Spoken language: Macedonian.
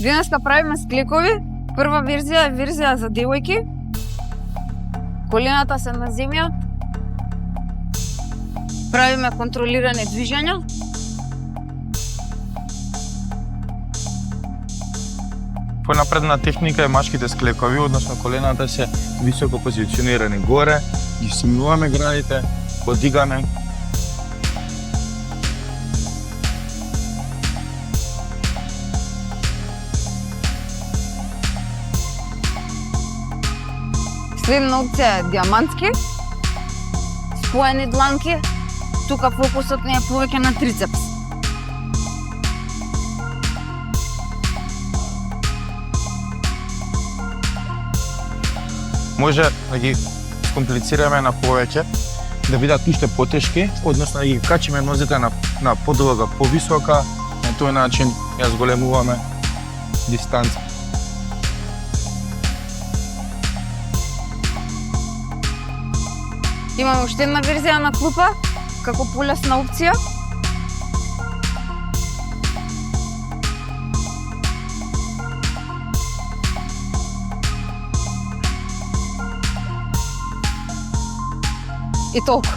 Денеска правиме скликови. Прва верзија е верзија за девојки. Колената се на земја. Правиме контролирани движења. Понапредна техника е машките склекови, односно колената се високо позиционирани горе, ги симнуваме градите, подигаме. Следна опција е диамантски. Споени дланки. Тука фокусот не е повеќе на трицепс. Може да ги комплицираме на повеќе, да бидат уште потешки, односно да ги качиме нозете на подолга, повисока, на тој начин ја зголемуваме дистанца. Имаме уште една верзија на клупа, како полесна опција. И толку.